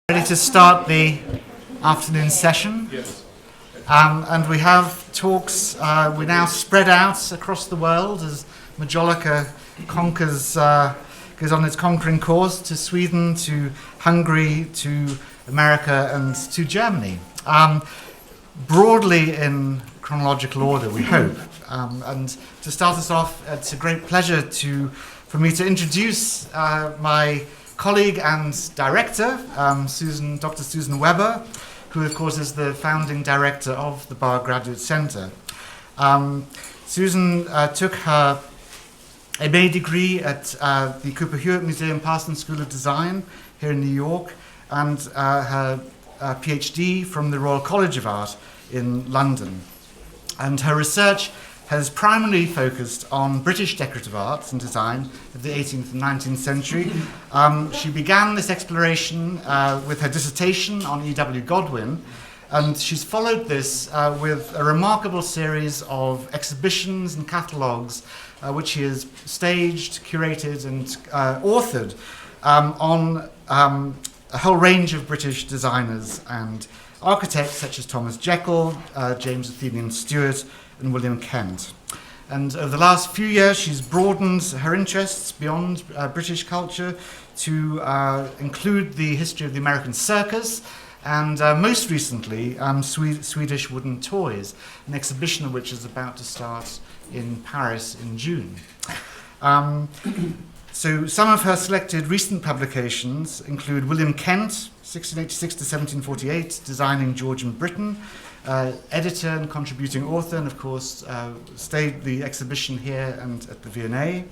Ready to start the afternoon session. Yes. And we have talks, we're now spread out across the world as Majolica goes on its conquering course to Sweden, to Hungary, to America, and to Germany. Broadly in chronological order, we hope. And to start us off, it's a great pleasure for me to introduce my colleague and director, Dr. Susan Weber, who of course is the founding director of the Bar Graduate Center. Susan took her MA degree at the Cooper Hewitt Museum Parsons School of Design here in New York, and her PhD from the Royal College of Art in London. And her research has primarily focused on British decorative arts and design of the 18th and 19th century. She began this exploration with her dissertation on E.W. Godwin, and she's followed this with a remarkable series of exhibitions and catalogues which she has staged, curated, and authored on a whole range of British designers and architects such as Thomas Jekyll, James Athenian Stewart, and William Kent. And over the last few years, she's broadened her interests beyond British culture to include the history of the American circus, and most recently, Swedish wooden toys, an exhibition of which is about to start in Paris in June. So some of her selected recent publications include William Kent, 1686 to 1748, Designing Georgian Britain, editor and contributing author, and of course stayed the exhibition here and at the V&A.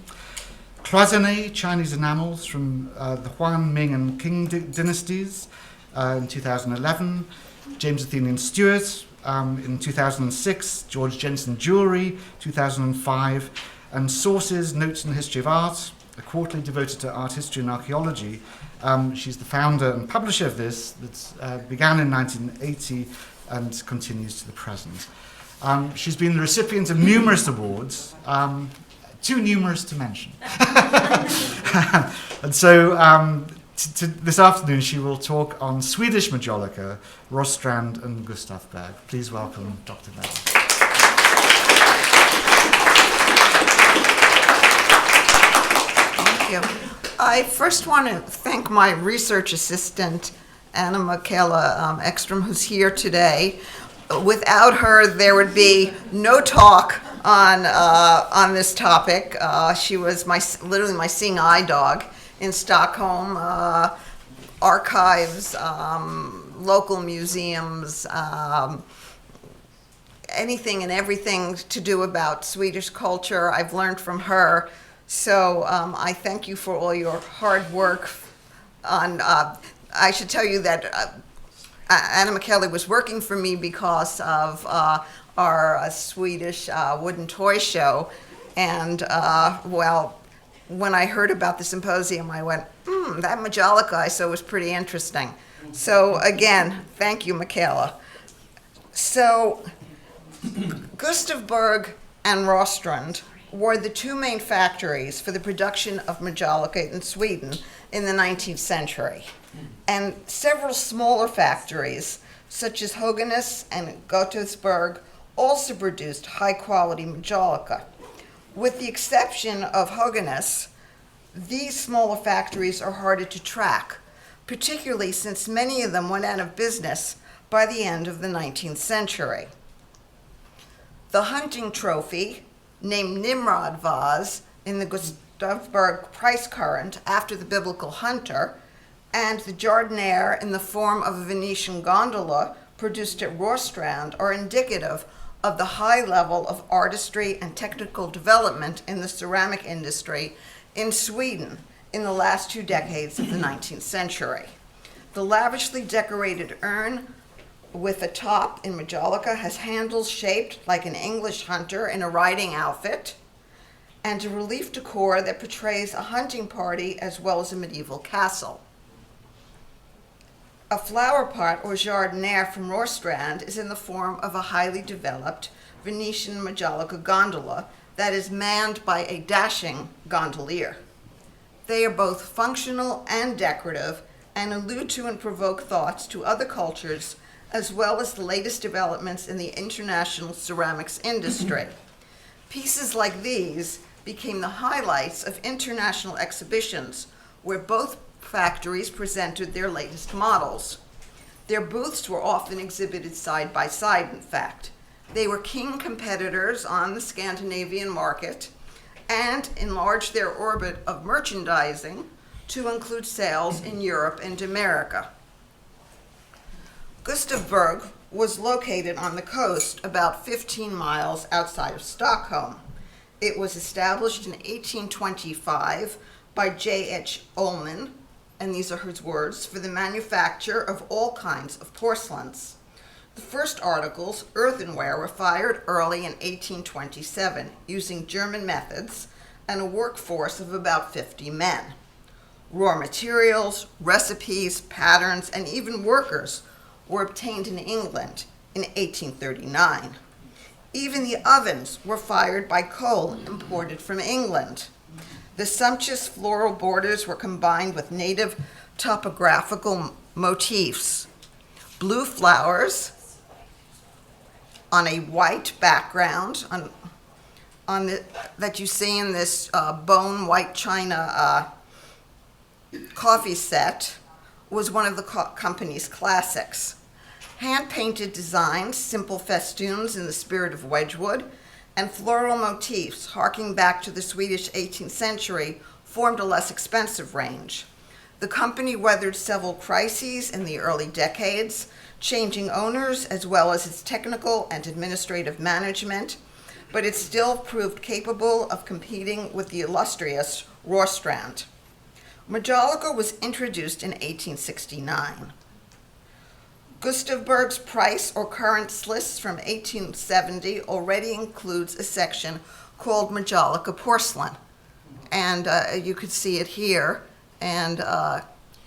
Cloisonné, Chinese enamels from the Huan, Ming and Qing dynasties in 2011. James Athenian Stewart in 2006. George Jensen Jewelry, 2005. And Sources, Notes in the History of Art, a quarterly devoted to art history and archaeology. She's the founder and publisher of this that began in 1980 and continues to the present. She's been the recipient of numerous awards, too numerous to mention. And so this afternoon she will talk on Swedish Majolica, Rosstrand and Gustav Berg. Please welcome Dr. Berg. Thank you. I first want to thank my research assistant, Anna Michaela Ekstrom, who's here today. Without her, there would be no talk on this topic. She was literally my seeing eye dog in Stockholm. Archives, local museums, anything and everything to do about Swedish culture, I've learned from her. So I thank you for all your hard work on. I should tell you that Anna Michaela was working for me because of our Swedish wooden toy show. And, when I heard about the symposium, I went, that Majolica I saw was pretty interesting. So, again, thank you, Michaela. So, Gustav Berg and Rosstrand were the two main factories for the production of Majolica in Sweden in the 19th century. And several smaller factories, such as Höganäs and Gothenburg, also produced high-quality Majolica. With the exception of Höganäs, these smaller factories are harder to track, particularly since many of them went out of business by the end of the 19th century. The hunting trophy, named Nimrod vase in the Gustav Berg price current after the biblical hunter, and the jardiniere in the form of a Venetian gondola produced at Rosstrand are indicative of the high level of artistry and technical development in the ceramic industry in Sweden in the last 2 decades of the 19th century. The lavishly decorated urn with a top in Majolica has handles shaped like an English hunter in a riding outfit, and a relief decor that portrays a hunting party as well as a medieval castle. A flower pot or jardiniere from Rosstrand is in the form of a highly developed Venetian Majolica gondola that is manned by a dashing gondolier. They are both functional and decorative and allude to and provoke thoughts to other cultures, as well as the latest developments in the international ceramics industry. Pieces like these became the highlights of international exhibitions, where both factories presented their latest models. Their booths were often exhibited side by side, in fact. They were keen competitors on the Scandinavian market and enlarged their orbit of merchandising to include sales in Europe and America. Gustavsberg was located on the coast about 15 miles outside of Stockholm. It was established in 1825 by J.H. Ullman, and these are his words, for the manufacture of all kinds of porcelains. The first articles, earthenware, were fired early in 1827 using German methods and a workforce of about 50 men. Raw materials, recipes, patterns, and even workers were obtained in England in 1839. Even the ovens were fired by coal imported from England. The sumptuous floral borders were combined with native topographical motifs. Blue flowers on a white background that you see in this bone white china coffee set was one of the company's classics. Hand-painted designs, simple festoons in the spirit of Wedgwood, and floral motifs harking back to the Swedish 18th century formed a less expensive range. The company weathered several crises in the early decades, changing owners as well as its technical and administrative management, but it still proved capable of competing with the illustrious Rosslyn. Majolica was introduced in 1869. Gustavsberg's price or currents list from 1870 already includes a section called Majolica porcelain. And you could see it here, and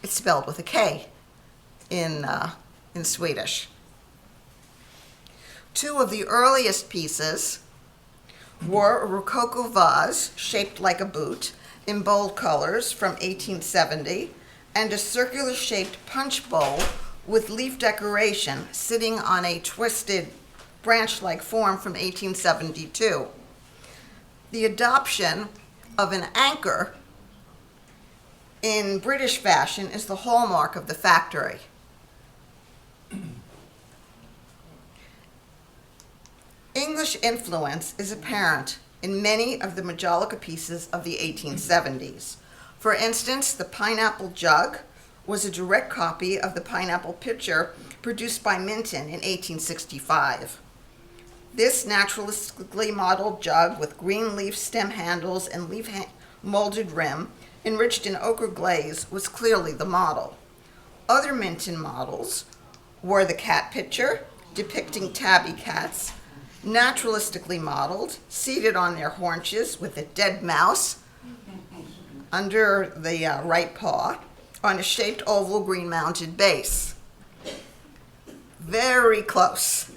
it's spelled with a K in Swedish. Two of the earliest pieces were a Rococo vase shaped like a boot in bold colors from 1870, and a circular-shaped punch bowl with leaf decoration sitting on a twisted branch-like form from 1872. The adoption of an anchor in British fashion is the hallmark of the factory. English influence is apparent in many of the Majolica pieces of the 1870s. For instance, the pineapple jug was a direct copy of the pineapple pitcher produced by Minton in 1865. This naturalistically modeled jug with green leaf stem handles and leaf molded rim enriched in ochre glaze was clearly the model. Other Minton models were the cat pitcher, depicting tabby cats, naturalistically modeled, seated on their haunches with a dead mouse under the right paw on a shaped oval green-mounted base. Very close.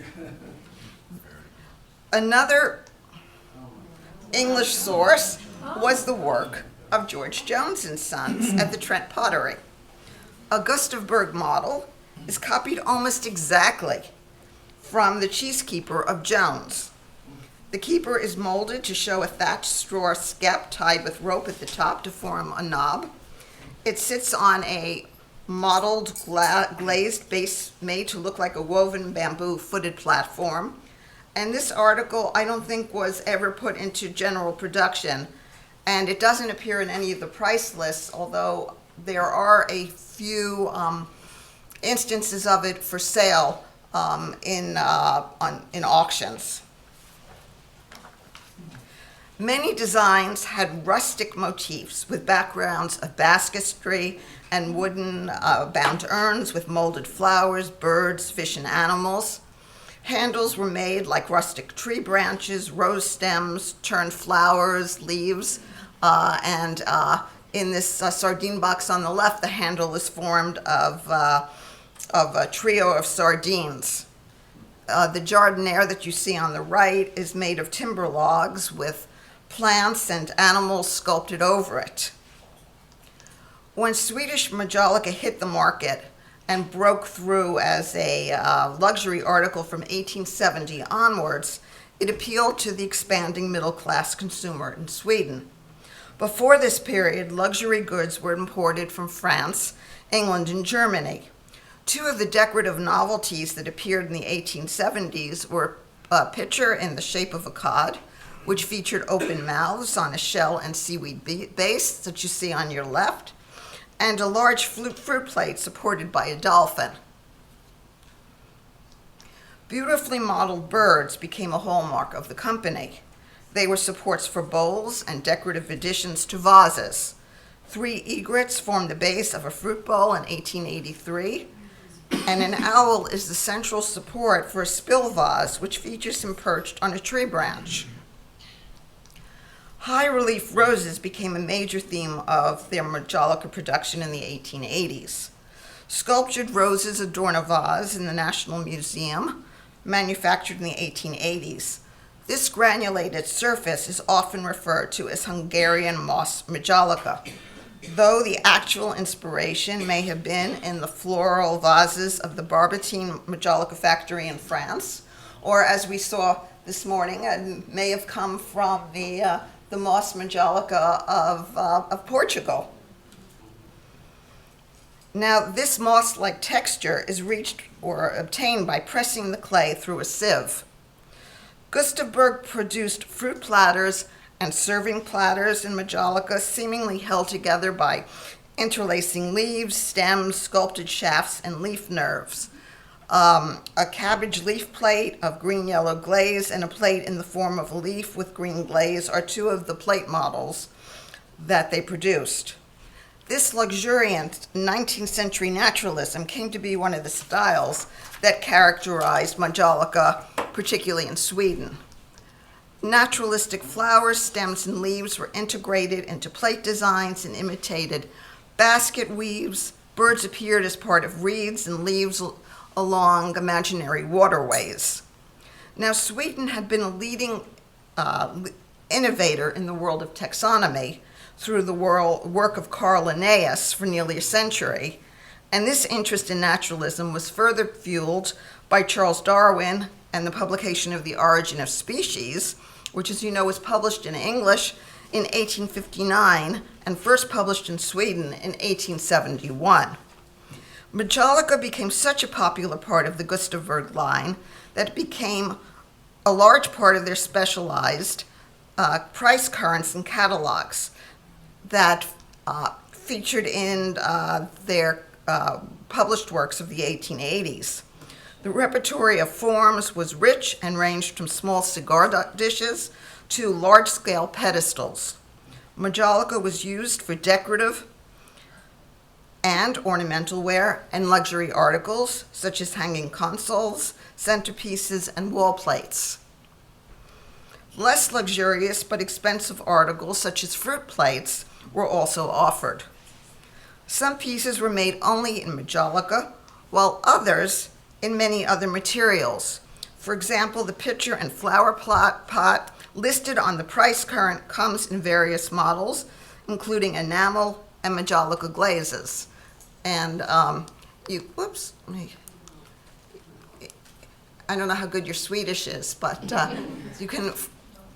Another English source was the work of George Jones and Sons at the Trent Pottery. A Gustavsberg model is copied almost exactly from the Cheesekeeper of Jones. The keeper is molded to show a thatched straw skep tied with rope at the top to form a knob. It sits on a mottled glazed base made to look like a woven bamboo footed platform. And this article, I don't think, was ever put into general production, and it doesn't appear in any of the price lists, although there are a few instances of it for sale in auctions. Many designs had rustic motifs with backgrounds of basketry and wooden bound urns with molded flowers, birds, fish, and animals. Handles were made like rustic tree branches, rose stems, turned flowers, leaves, and in this sardine box on the left, the handle is formed of a trio of sardines. The jardiniere that you see on the right is made of timber logs with plants and animals sculpted over it. When Swedish Majolica hit the market and broke through as a luxury article from 1870 onwards, it appealed to the expanding middle-class consumer in Sweden. Before this period, luxury goods were imported from France, England, and Germany. Two of the decorative novelties that appeared in the 1870s were a pitcher in the shape of a cod, which featured open mouths on a shell and seaweed base that you see on your left, and a large fruit plate supported by a dolphin. Beautifully modeled birds became a hallmark of the company. They were supports for bowls and decorative additions to vases. 3 egrets formed the base of a fruit bowl in 1883, and an owl is the central support for a spill vase, which features him perched on a tree branch. High-relief roses became a major theme of their Majolica production in the 1880s. Sculptured roses adorn a vase in the National Museum, manufactured in the 1880s. This granulated surface is often referred to as Hungarian moss Majolica, though the actual inspiration may have been in the floral vases of the Barbertine Majolica factory in France, or as we saw this morning, it may have come from the moss Majolica of Portugal. Now, this moss-like texture is reached or obtained by pressing the clay through a sieve. Gustav Berg produced fruit platters and serving platters in Majolica, seemingly held together by interlacing leaves, stems, sculpted shafts, and leaf nerves. A cabbage leaf plate of green-yellow glaze and a plate in the form of a leaf with green glaze are 2 of the plate models that they produced. This luxuriant 19th century naturalism came to be one of the styles that characterized Majolica, particularly in Sweden. Naturalistic flowers, stems, and leaves were integrated into plate designs and imitated basket weaves. Birds appeared as part of reeds and leaves along imaginary waterways. Now, Sweden had been a leading innovator in the world of taxonomy through the work of Carl Linnaeus for nearly a century, and this interest in naturalism was further fueled by Charles Darwin and the publication of The Origin of Species, which, as you know, was published in English in 1859 and first published in Sweden in 1871. Majolica became such a popular part of the Gustav Berg line that it became a large part of their specialized price cards and catalogs that featured in their published works of the 1880s. The repertory of forms was rich and ranged from small cigar dishes to large-scale pedestals. Majolica was used for decorative and ornamental ware and luxury articles such as hanging consoles, centerpieces, and wall plates. Less luxurious but expensive articles such as fruit plates were also offered. Some pieces were made only in Majolica, while others in many other materials. For example, the pitcher and flower pot listed on the price card comes in various models, including enamel and Majolica glazes. And I don't know how good your Swedish is, but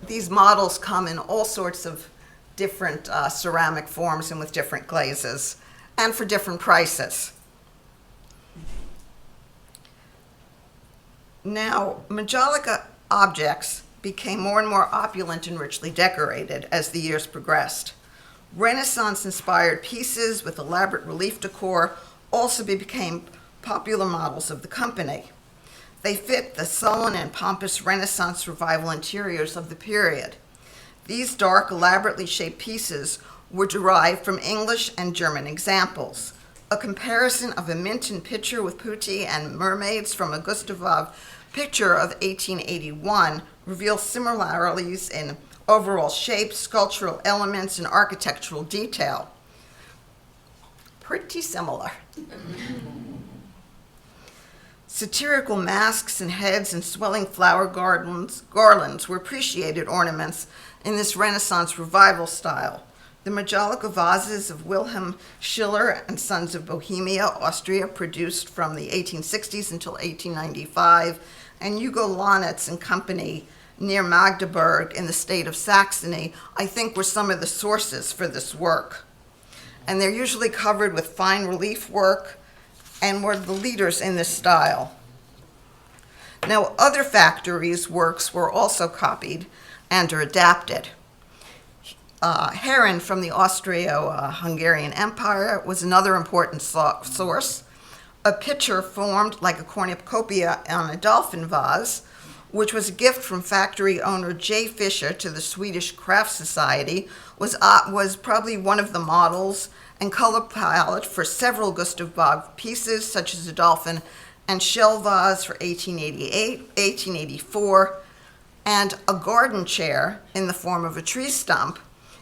these models come in all sorts of different ceramic forms and with different glazes, and for different prices. Now, Majolica objects became more and more opulent and richly decorated as the years progressed. Renaissance-inspired pieces with elaborate relief decor also became popular models of the company. They fit the sullen and pompous Renaissance revival interiors of the period. These dark, elaborately shaped pieces were derived from English and German examples. A comparison of a Minton pitcher with putti and mermaids from a Gustav picture of 1881 reveals similarities in overall shape, sculptural elements, and architectural detail. Pretty similar. Satirical masks and heads and swelling flower garlands were appreciated ornaments in this Renaissance revival style. The Majolica vases of Wilhelm Schiller and Sons of Bohemia, Austria, produced from the 1860s until 1895, and Hugo Lonitz and Company near Magdeburg in the state of Saxony, I think were some of the sources for this work. And they're usually covered with fine relief work and were the leaders in this style. Now, other factories' works were also copied and are adapted. Heron from the Austro-Hungarian Empire was another important source. A pitcher formed like a cornucopia on a dolphin vase, which was a gift from factory owner J. Fisher to the Swedish Craft Society, was probably one of the models and color palette for several Gustav Bog pieces, such as a dolphin and shell vase for 1888, 1884, and a garden chair in the form of a tree stump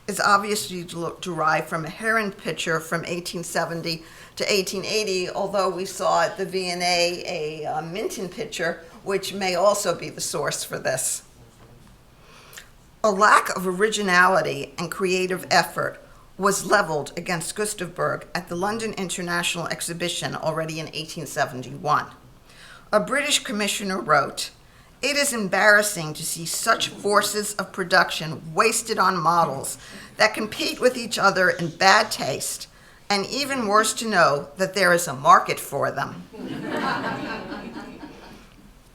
is obviously derived from a Heron pitcher from 1870 to 1880, although we saw at the V&A a Minton pitcher, which may also be the source for this. A lack of originality and creative effort was leveled against Gustav Berg at the London International Exhibition already in 1871. A British commissioner wrote, "It is embarrassing to see such forces of production wasted on models that compete with each other in bad taste, and even worse to know that there is a market for them."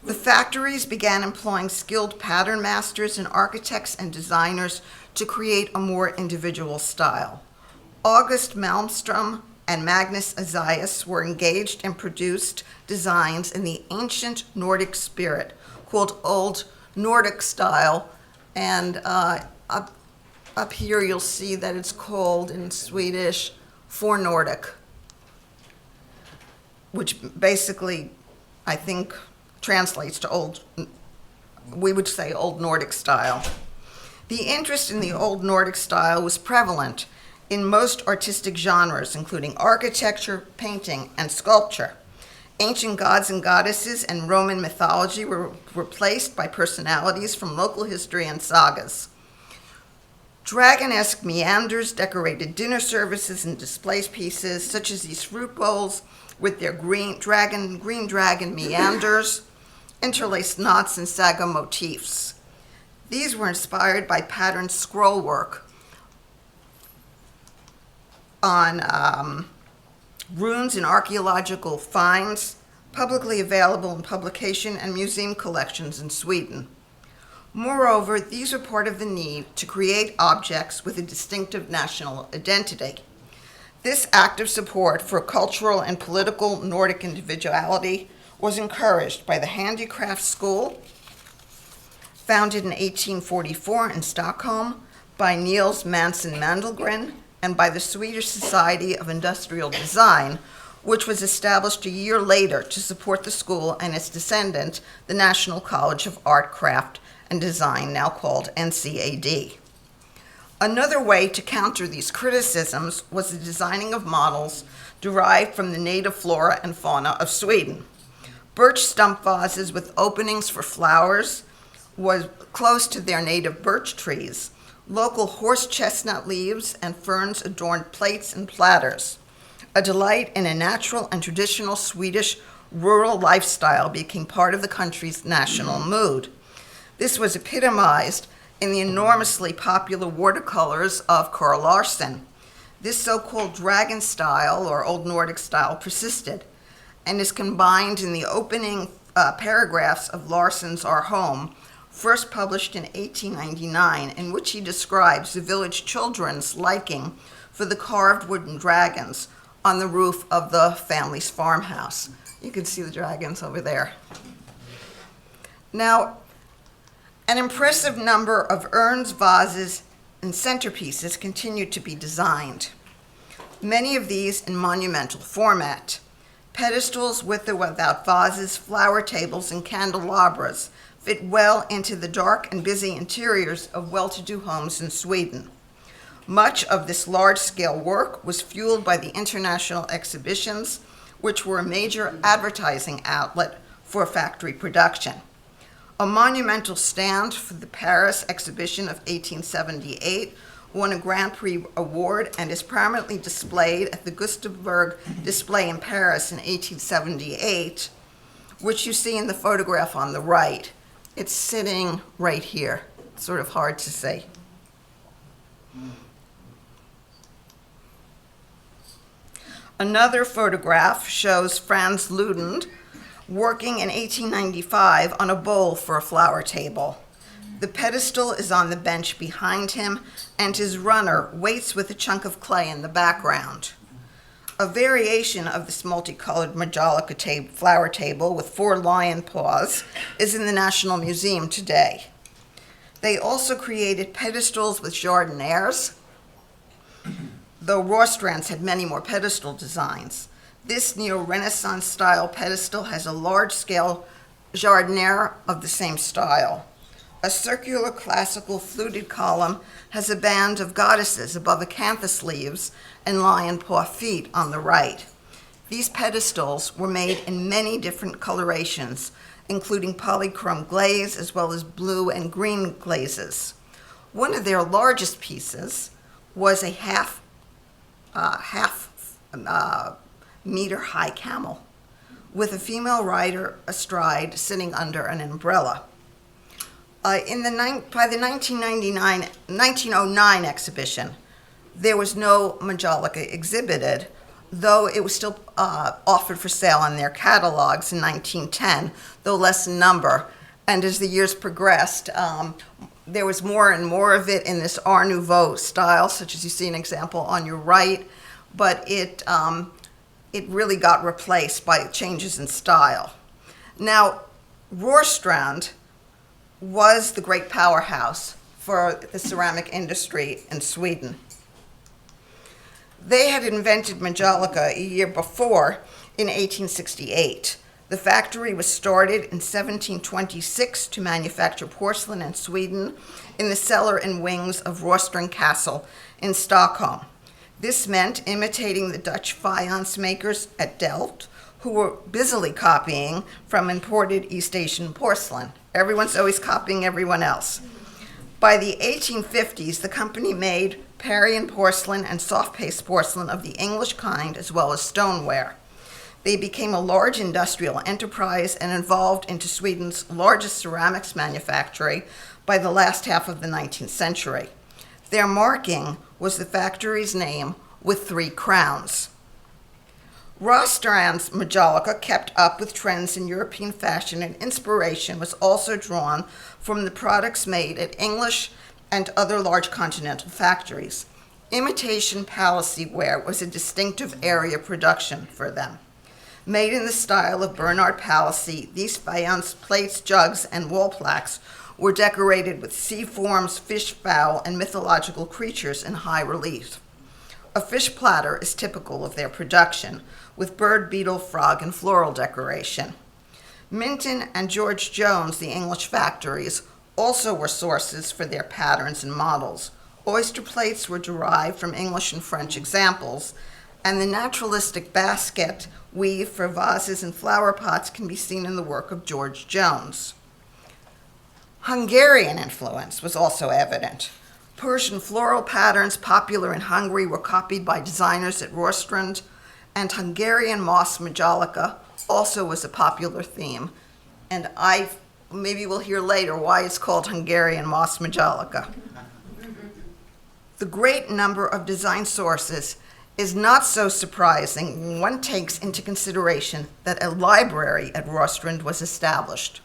The factories began employing skilled pattern masters and architects and designers to create a more individual style. August Malmström and Magnus Azias were engaged and produced designs in the ancient Nordic spirit called Old Nordic Style, and up here you'll see that it's called in Swedish For Nordic, which basically I think translates to Old Nordic Style. The interest in the Old Nordic Style was prevalent in most artistic genres, including architecture, painting, and sculpture. Ancient gods and goddesses and Roman mythology were replaced by personalities from local history and sagas. Dragon-esque meanders decorated dinner services and display pieces, such as these fruit bowls with their green dragon meanders, interlaced knots, and saga motifs. These were inspired by patterned scroll work on runes and archaeological finds publicly available in publication and museum collections in Sweden. Moreover, these were part of the need to create objects with a distinctive national identity. This active support for cultural and political Nordic individuality was encouraged by the Handicraft School, founded in 1844 in Stockholm by Niels Manson Mandelgren, and by the Swedish Society of Industrial Design, which was established a year later to support the school and its descendant, the National College of Art, Craft, and Design, now called NCAD. Another way to counter these criticisms was the designing of models derived from the native flora and fauna of Sweden. Birch stump vases with openings for flowers was close to their native birch trees. Local horse chestnut leaves and ferns adorned plates and platters. A delight in a natural and traditional Swedish rural lifestyle became part of the country's national mood. This was epitomized in the enormously popular watercolors of Carl Larsson. This so-called dragon style, or Old Nordic style, persisted and is combined in the opening paragraphs of Larsson's Our Home, first published in 1899, in which he describes the village children's liking for the carved wooden dragons on the roof of the family's farmhouse. You can see the dragons over there. Now, an impressive number of urns, vases, and centerpieces continued to be designed, many of these in monumental format. Pedestals with or without vases, flower tables, and candelabras fit well into the dark and busy interiors of well-to-do homes in Sweden. Much of this large-scale work was fueled by the international exhibitions, which were a major advertising outlet for factory production. A monumental stand for the Paris exhibition of 1878 won a Grand Prix award, and is prominently displayed at the Gustavsberg display in Paris in 1878, which you see in the photograph on the right. It's sitting right here. It's sort of hard to see. Another photograph shows Franz Ludend working in 1895 on a bowl for a flower table. The pedestal is on the bench behind him, and his runner waits with a chunk of clay in the background. A variation of this multicolored Majolica flower table with 4 lion paws is in the National Museum today. They also created pedestals with jardinières, though Rosstrand's had many more pedestal designs. This neo-Renaissance style pedestal has a large-scale jardinière of the same style. A circular classical fluted column has a band of goddesses above acanthus leaves and lion paw feet on the right. These pedestals were made in many different colorations, including polychrome glaze as well as blue and green glazes. One of their largest pieces was a half meter high camel with a female rider astride sitting under an umbrella. By the 1909 exhibition, there was no Majolica exhibited, though it was still offered for sale in their catalogs in 1910, though less in number. And as the years progressed, there was more and more of it in this Art Nouveau style, such as you see an example on your right, but it really got replaced by changes in style. Now, Rörstrand was the great powerhouse for the ceramic industry in Sweden. They had invented Majolica a year before in 1868. The factory was started in 1726 to manufacture porcelain in Sweden in the cellar and wings of Rosstrand Castle in Stockholm. This meant imitating the Dutch faience makers at Delft, who were busily copying from imported East Asian porcelain. Everyone's always copying everyone else. By the 1850s, the company made Parian porcelain and soft paste porcelain of the English kind, as well as stoneware. They became a large industrial enterprise and evolved into Sweden's largest ceramics manufactory by the last half of the 19th century. Their marking was the factory's name with 3 crowns. Rörstrand's Majolica kept up with trends in European fashion, and inspiration was also drawn from the products made at English and other large continental factories. Imitation Palissy ware was a distinctive area of production for them. Made in the style of Bernard Palissy, these faience plates, jugs, and wall plaques were decorated with sea forms, fish, fowl, and mythological creatures in high relief. A fish platter is typical of their production, with bird, beetle, frog, and floral decoration. Minton and George Jones, the English factories, also were sources for their patterns and models. Oyster plates were derived from English and French examples, and the naturalistic basket weave for vases and flower pots can be seen in the work of George Jones. Hungarian influence was also evident. Persian floral patterns popular in Hungary were copied by designers at Rörstrand, and Hungarian moss Majolica also was a popular theme. And maybe we'll hear later why it's called Hungarian moss Majolica. The great number of design sources is not so surprising when one takes into consideration that a library at Rörstrand was established,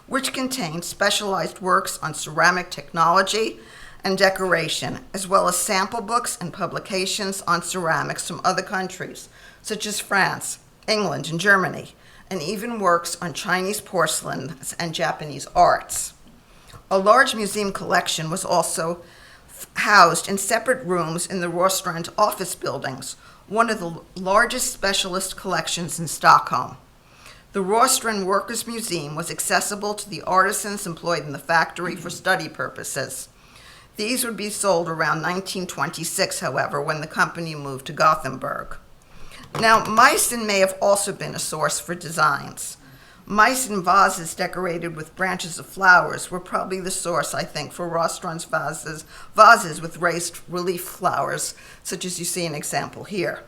which contained specialized works on ceramic technology and decoration, as well as sample books and publications on ceramics from other countries, such as France, England, and Germany, and even works on Chinese porcelains and Japanese arts. A large museum collection was also housed in separate rooms in the Rörstrand office buildings, one of the largest specialist collections in Stockholm. The Rörstrand Workers' Museum was accessible to the artisans employed in the factory for study purposes. These would be sold around 1926, however, when the company moved to Gothenburg. Now, Meissen may have also been a source for designs. Mice in vases decorated with branches of flowers were probably the source, I think, for Rosstrand's vases with raised relief flowers, such as you see an example here.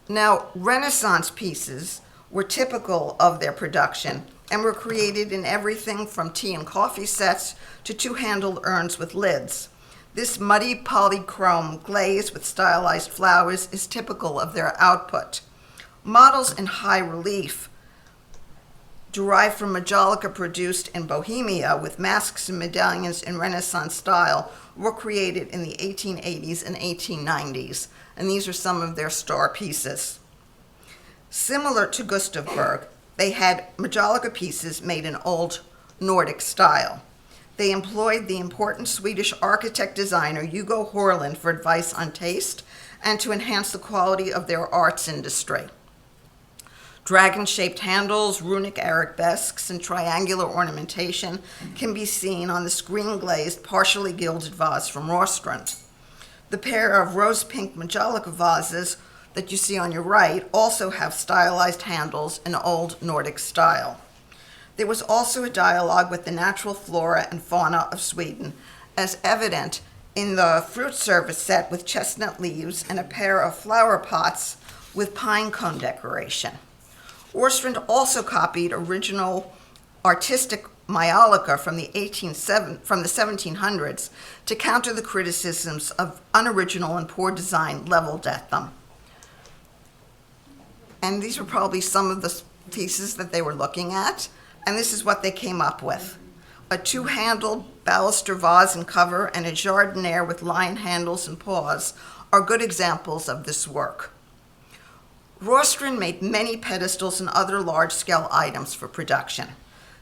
Now, Renaissance pieces were typical of their production and were created in everything from tea and coffee sets to two-handled urns with lids. This muddy polychrome glaze with stylized flowers is typical of their output. Models in high relief derived from Majolica produced in Bohemia with masks and medallions in Renaissance style were created in the 1880s and 1890s, and these are some of their star pieces. Similar to Gustavsberg, they had Majolica pieces made in old Nordic style. They employed the important Swedish architect designer Hugo Horland for advice on taste and to enhance the quality of their arts industry. Dragon-shaped handles, runic arabesques, and triangular ornamentation can be seen on the screen-glazed, partially gilded vase from Rosstrand. The pair of rose-pink Majolica vases that you see on your right also have stylized handles in old Nordic style. There was also a dialogue with the natural flora and fauna of Sweden, as evident in the fruit service set with chestnut leaves and a pair of flower pots with pine cone decoration. Rosstrand also copied original artistic Majolica from the 1700s to counter the criticisms of unoriginal and poor design leveled at them. And these were probably some of the pieces that they were looking at, and this is what they came up with. A two-handled baluster vase and cover and a jardiniere with lion handles and paws are good examples of this work. Rosstrand made many pedestals and other large-scale items for production.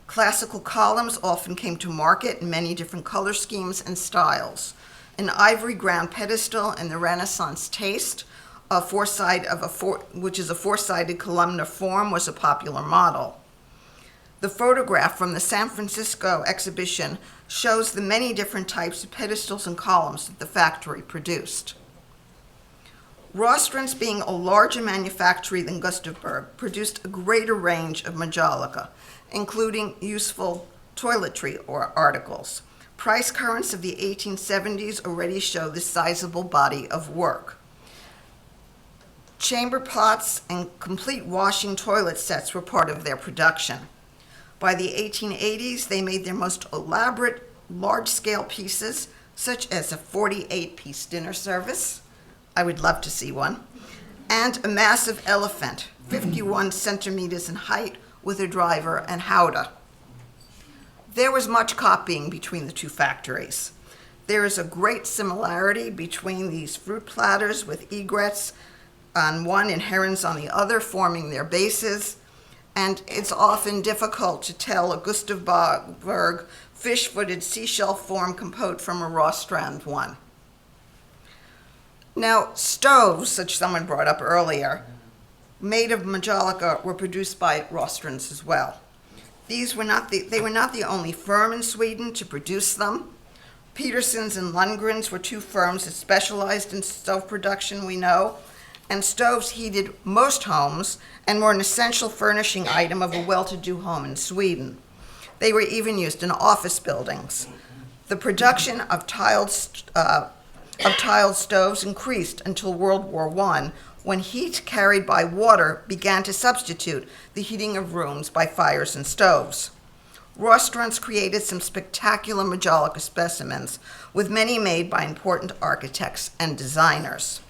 Classical columns often came to market in many different color schemes and styles. An ivory ground pedestal in the Renaissance taste, which is a four-sided columnar form, was a popular model. The photograph from the San Francisco exhibition shows the many different types of pedestals and columns that the factory produced. Rosstrand's, being a larger manufactory than Gustavsberg, produced a greater range of Majolica, including useful toiletry articles. Price currents of the 1870s already show this sizable body of work. Chamber pots and complete washing toilet sets were part of their production. By the 1880s, they made their most elaborate, large-scale pieces, such as a 48-piece dinner service. I would love to see one. And a massive elephant, 51 centimeters in height, with a driver and howdah. There was much copying between the two factories. There is a great similarity between these fruit platters with egrets on one and herons on the other, forming their bases. And it's often difficult to tell a Gustavsberg fish-footed seashell form compote from a Rosstrand one. Now, stoves, such someone brought up earlier, made of Majolica, were produced by Rostrands as well. They were not the only firm in Sweden to produce them. Petersons and Lundgrens were two firms that specialized in stove production, we know, and stoves heated most homes and were an essential furnishing item of a well-to-do home in Sweden. They were even used in office buildings. The production of tiled stoves increased until World War I, when heat carried by water began to substitute the heating of rooms by fires and stoves. Rostrands created some spectacular Majolica specimens, with many made by important architects and designers.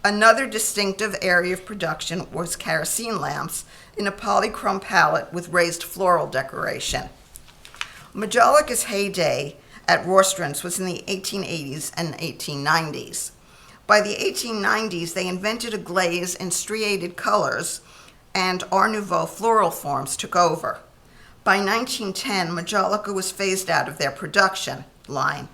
Another distinctive area of production was kerosene lamps in a polychrome palette with raised floral decoration. Majolica's heyday at Rostrands was in the 1880s and 1890s. By the 1890s, they invented a glaze in striated colors, and Art Nouveau floral forms took over. By 1910, Majolica was phased out of their production line.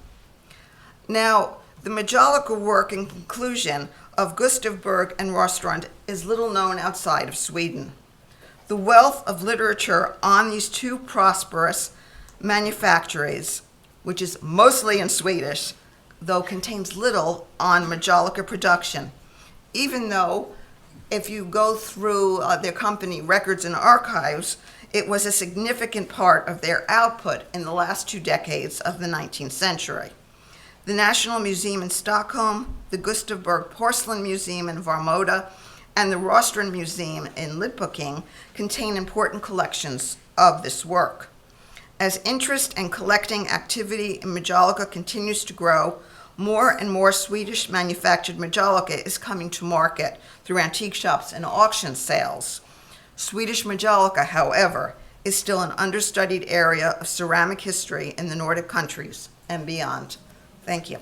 Now, the Majolica work, in conclusion, of Gustavsberg and Rosstrand is little known outside of Sweden. The wealth of literature on these two prosperous manufactories, which is mostly in Swedish, though contains little on Majolica production, even though if you go through their company records and archives, It was a significant part of their output in the last 2 decades of the 19th century. The National Museum in Stockholm, the Gustav Berg Porcelain Museum in Varmoda, and the Rosslyn Museum in Lidköping contain important collections of this work. As interest and collecting activity in Majolica continues to grow, more and more Swedish manufactured Majolica is coming to market through antique shops and auction sales. Swedish Majolica, however, is still an understudied area of ceramic history in the Nordic countries and beyond. Thank you.